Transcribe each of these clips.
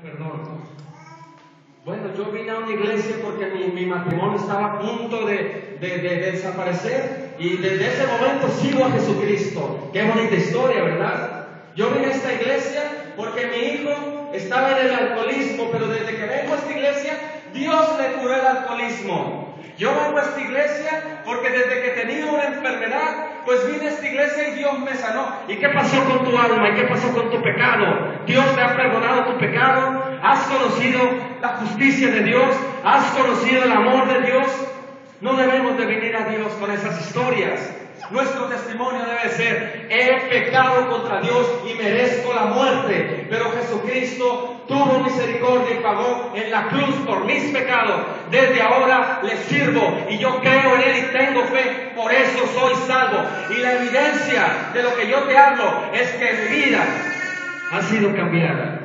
Perdón. Bueno, yo vine a una iglesia porque mi matrimonio estaba a punto de desaparecer y desde ese momento sigo a Jesucristo. Qué bonita historia, ¿verdad? Yo vine a esta iglesia porque mi hijo estaba en el alcoholismo, pero desde que vengo a esta iglesia, Dios le curó el alcoholismo. Yo vengo a esta iglesia porque desde que tenía una enfermedad, pues vine a esta iglesia y Dios me sanó. ¿Y qué pasó con tu alma? ¿Y qué pasó con tu pecado? Dios te ha perdonado tu pecado. ¿Has conocido la justicia de Dios? ¿Has conocido el amor de Dios? No debemos de venir a Dios con esas historias. Nuestro testimonio debe ser: he pecado contra Dios y merezco la muerte, pero Jesucristo tuvo misericordia y pagó en la cruz por mis pecados. Desde ahora le sirvo y yo creo en Él y tengo fe, por eso soy salvo. Y la evidencia de lo que yo te hablo es que mi vida ha sido cambiada.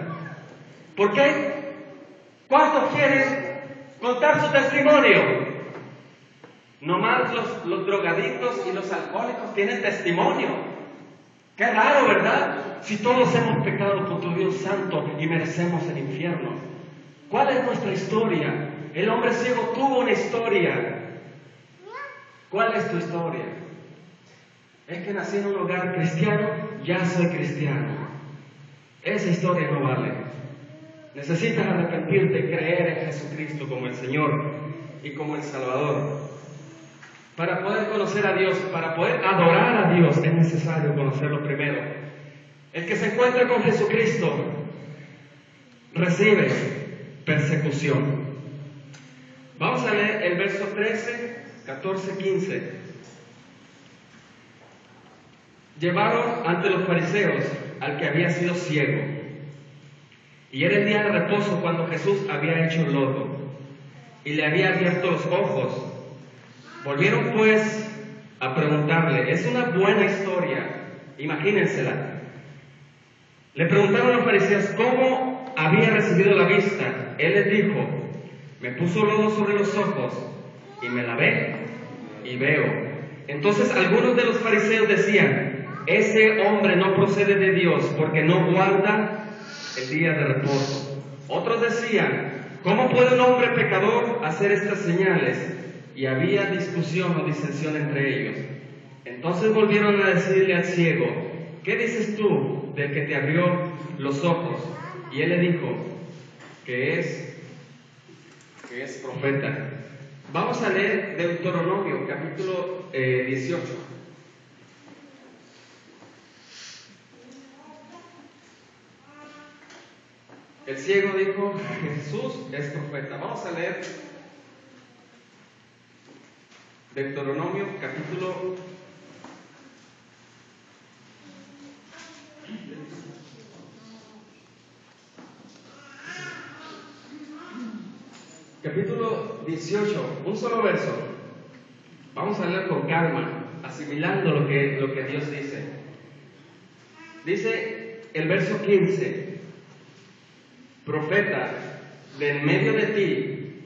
¿Por qué? ¿Cuántos quieren contar su testimonio? Nomás los drogadictos y los alcohólicos tienen testimonio. Qué raro, ¿verdad? Si todos hemos pecado contra Dios santo y merecemos el infierno. ¿Cuál es nuestra historia? El hombre ciego tuvo una historia. ¿Cuál es tu historia? Es que nací en un hogar cristiano, ya soy cristiano. Esa historia no vale. Necesitas arrepentirte y creer en Jesucristo como el Señor y como el Salvador. Para poder conocer a Dios, para poder adorar a Dios, es necesario conocerlo primero. El que se encuentra con Jesucristo recibe persecución. Vamos a leer el verso 13, 14, 15. Llevaron ante los fariseos al que había sido ciego, y era el día de reposo cuando Jesús había hecho lodo y le había abierto los ojos. Volvieron pues a preguntarle. Es una buena historia, imagínensela. Le preguntaron a los fariseos cómo había recibido la vista. Él les dijo: me puso lodo sobre los ojos y me lavé y veo. Entonces algunos de los fariseos decían: ese hombre no procede de Dios porque no guarda el día de reposo. Otros decían: ¿cómo puede un hombre pecador hacer estas señales? Y había discusión o disensión entre ellos. Entonces volvieron a decirle al ciego: ¿qué dices tú del que te abrió los ojos? Y él le dijo que es profeta. Vamos a leer Deuteronomio capítulo 18. El ciego dijo: Jesús es profeta. Vamos a leer Deuteronomio capítulo 18, un solo verso. Vamos a leer con calma, asimilando lo que Dios dice. Dice el verso 15: profeta de en medio de ti,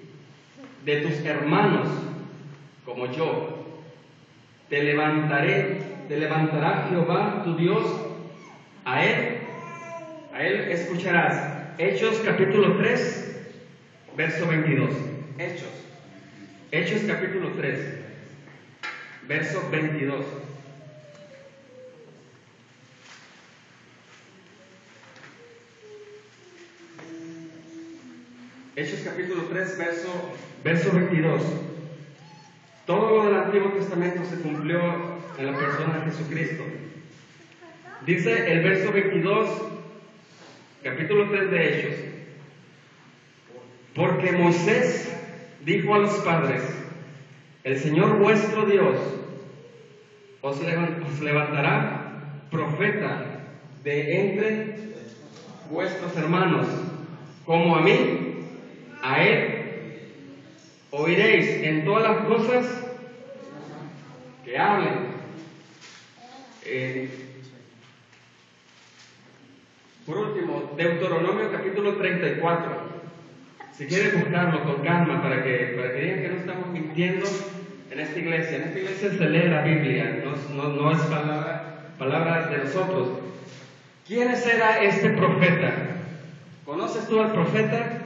de tus hermanos, como yo, te levantará Jehová tu Dios, a él escucharás. Hechos capítulo 3, verso 22. Hechos capítulo 3, verso 22. Hechos capítulo 3, verso 22. Todo lo del Antiguo Testamento se cumplió en la persona de Jesucristo. Dice el verso 22, capítulo 3 de Hechos: porque Moisés dijo a los padres: el Señor vuestro Dios os levantará profeta de entre vuestros hermanos, como a mí, a él oiréis en todas las cosas que hablen. Por último, Deuteronomio capítulo 34. Si quieren buscarlo con calma para que digan que no estamos mintiendo en esta iglesia. En esta iglesia se lee la Biblia, no es palabra de nosotros. ¿Quién era este profeta? ¿Conoces ¿Conoces tú al profeta?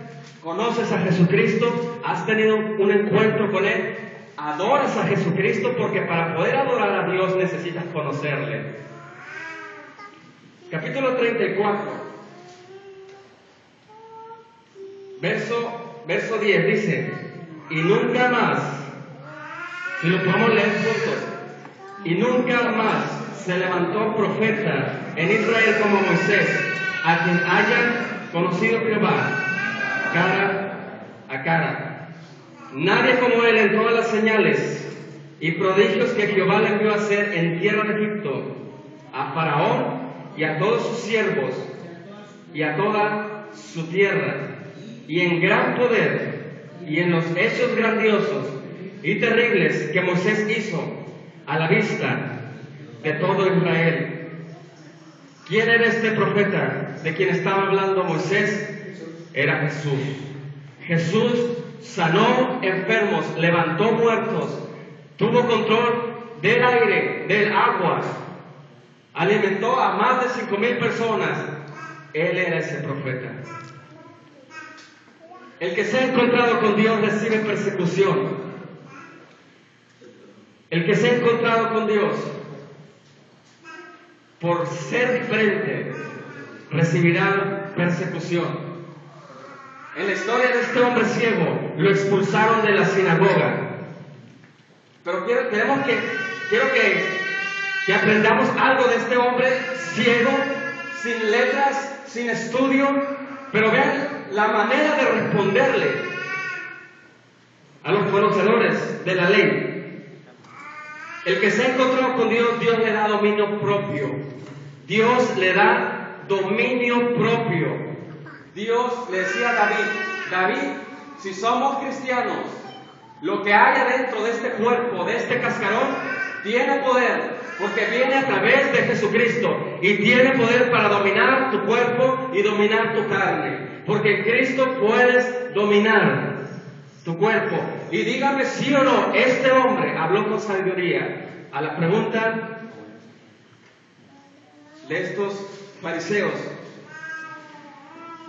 ¿Conoces a Jesucristo? ¿Has tenido un encuentro con Él? ¿Adoras a Jesucristo? Porque para poder adorar a Dios necesitas conocerle. Capítulo 34, verso 10 dice: y nunca más, si lo podemos leer juntos, y nunca más se levantó profeta en Israel como Moisés, a quien hayan conocido Jehová cara a cara. Nadie como él en todas las señales y prodigios que Jehová le envió a hacer en tierra de Egipto, a Faraón y a todos sus siervos y a toda su tierra, y en gran poder y en los hechos grandiosos y terribles que Moisés hizo a la vista de todo Israel. ¿Quién era este profeta de quien estaba hablando Moisés? Era Jesús. Jesús sanó enfermos, levantó muertos, tuvo control del aire, del agua, alimentó a más de 5,000 personas. Él era ese profeta. El que se ha encontrado con Dios recibe persecución. El que se ha encontrado con Dios por ser diferente recibirá persecución. En la historia de este hombre ciego lo expulsaron de la sinagoga. Pero quiero que aprendamos algo de este hombre ciego, sin letras, sin estudio, pero vean la manera de responderle a los conocedores de la ley. El que se ha encontrado con Dios, Dios le da dominio propio. Dios le da dominio propio. Dios le decía a David, si somos cristianos, lo que hay adentro de este cuerpo, de este cascarón, tiene poder, porque viene a través de Jesucristo, y tiene poder para dominar tu cuerpo y dominar tu carne, porque en Cristo puedes dominar tu cuerpo. Y dígame sí o no, este hombre habló con sabiduría. A la pregunta de estos fariseos,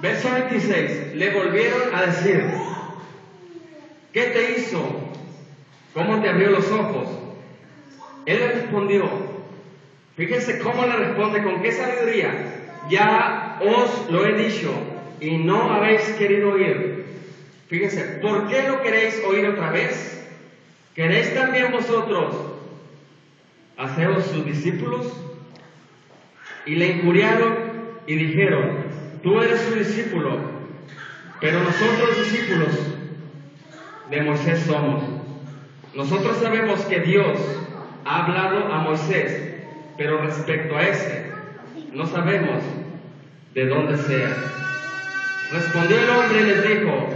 verso 26, le volvieron a decir: ¿qué te hizo? ¿Cómo te abrió los ojos? Él le respondió, fíjense cómo le responde, con qué sabiduría: ya os lo he dicho y no habéis querido oír. Fíjense, ¿por qué lo queréis oír otra vez? ¿Queréis también vosotros haceros sus discípulos? Y le injuriaron y dijeron: tú eres su discípulo, pero nosotros discípulos de Moisés somos. Nosotros sabemos que Dios ha hablado a Moisés, pero respecto a ese, no sabemos de dónde sea. Respondió el hombre y les dijo: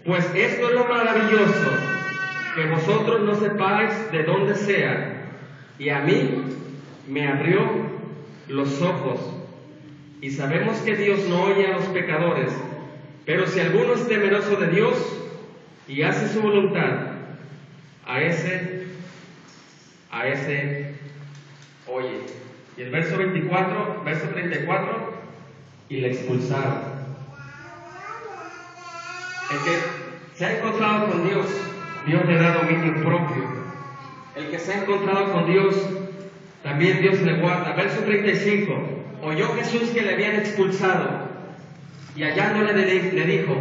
pues esto es lo maravilloso, que vosotros no sepáis de dónde sea, y a mí me abrió los ojos. Y sabemos que Dios no oye a los pecadores, pero si alguno es temeroso de Dios y hace su voluntad, a ese oye. Y el verso 34, y le expulsaron. El que se ha encontrado con Dios, Dios le da dominio propio. El que se ha encontrado con Dios, también Dios le guarda. Verso 35, oyó Jesús que le habían expulsado, y hallándole le dijo: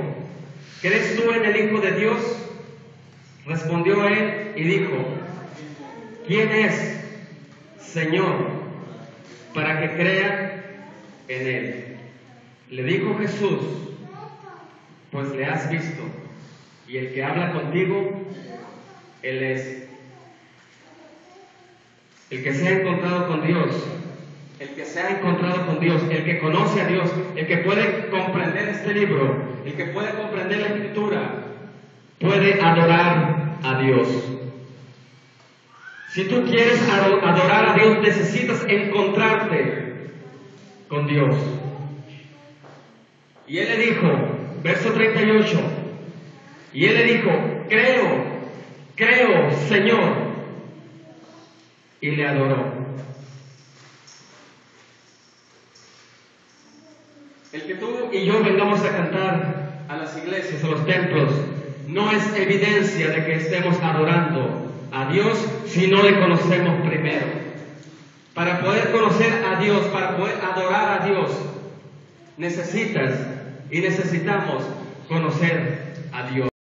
¿crees tú en el Hijo de Dios? Respondió él y dijo: ¿quién es, Señor, para que crea en él? Le dijo Jesús: pues le has visto, y el que habla contigo, él es. El que se ha encontrado con Dios, el que se ha encontrado con Dios, el que conoce a Dios, el que puede comprender este libro, el que puede comprender la Escritura, puede adorar a Dios. Si tú quieres adorar a Dios, necesitas encontrarte con Dios. Y él le dijo, verso 38, y él le dijo: creo, Señor. Y le adoró. El y yo vengamos a cantar a las iglesias, a los templos, no es evidencia de que estemos adorando a Dios si no le conocemos primero. Para poder conocer a Dios, para poder adorar a Dios, necesitamos conocer a Dios.